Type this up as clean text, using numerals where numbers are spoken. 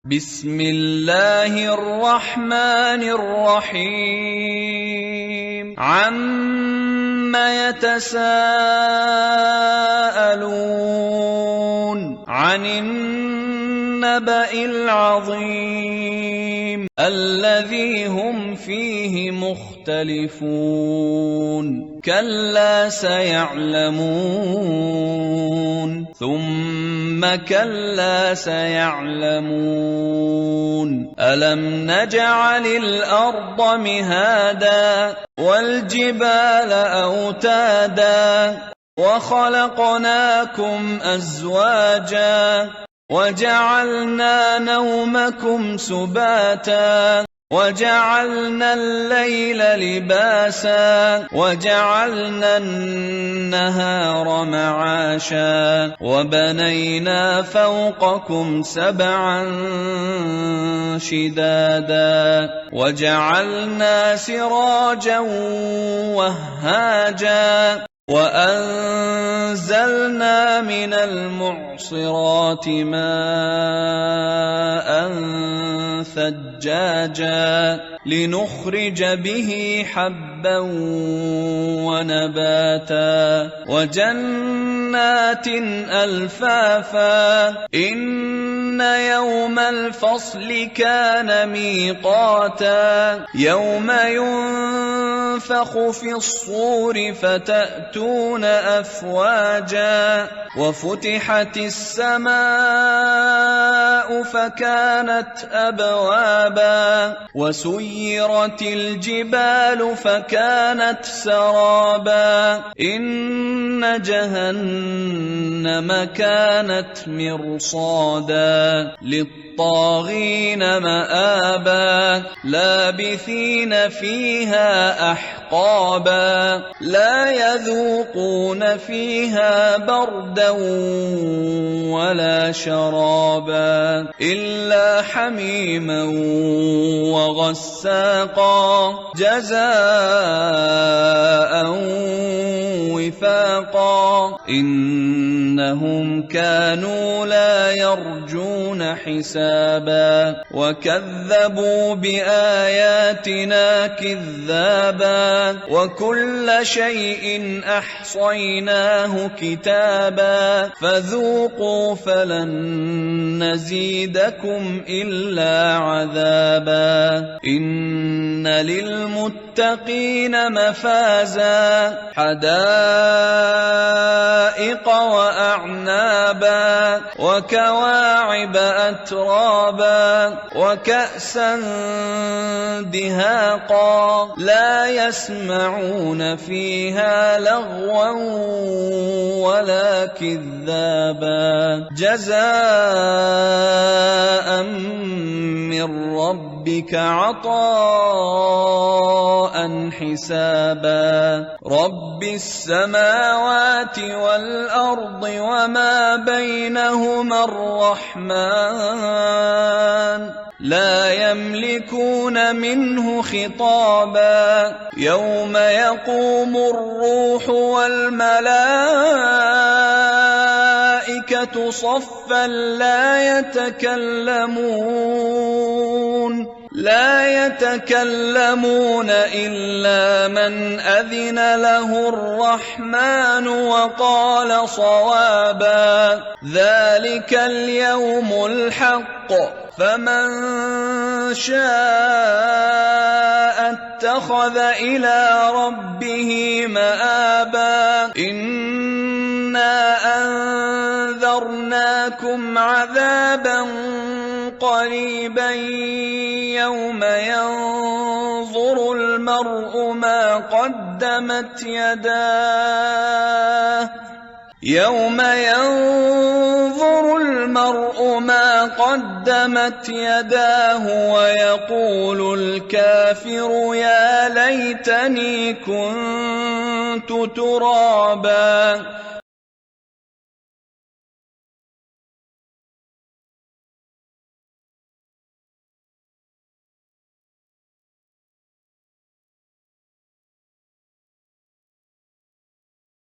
بسم الله الرحمن الرحيم عم يتساءلون عن النبأ العظيم الذي هم فيه مختلفون كلا سيعلمون ثم كلا سيعلمون ألم نجعل الأرض مهادا والجبال أوتادا وخلقناكم أزواجا وجعلنا نومكم سباتا وجعلنا الليل لباسا وجعلنا النهار معاشا وبنينا فوقكم سبعا شدادا وجعلنا سراجا وهاجا وأنزلنا من المعصرات ماء ثجاجا لنخرج به حبا ونباتا وجنات ألفافا إن يوم الفصل كان ميقاتا يوم ينفخ في الصور فتأتون أفواجا وفتحت السماء فكانت أبوابا وسيرت الجبال فكانت سرابا إن جهنم كانت مرصادا للطاغين مآبا لابثين فيها أحقابا لا يذوقون فيها بردا ولا شرابا إلا حميما وغساقا جزاء وفاقا إنهم كانوا لا يرجون حسابا وكذبوا بآياتنا كذابا وكل شيء أحصيناه كتابا فذوقوا فلن نزيدكم إلا عذابا إن للمتقين مفازا حدائق وأعنابا وكواعب أترابا وكأسا دهاقا لا يسمعون فيها لغوا ولا كذابا جزاء من ربك عطاء حسابا رب السماوات والأرض وما بينهما الرحمن لا يملكون منه خطابا يوم يقوم الروح والملائكة صفا لا يتكلمون إلا من أذن له الرحمن وقال صوابا ذلك اليوم الحق فمن شاء اتخذ إلى ربه مآبا إنا أنذرناكم عذابا قريبا يوم ينظر المرء ما قدمت يداه ويقول الكافر يا ليتني كنت ترابا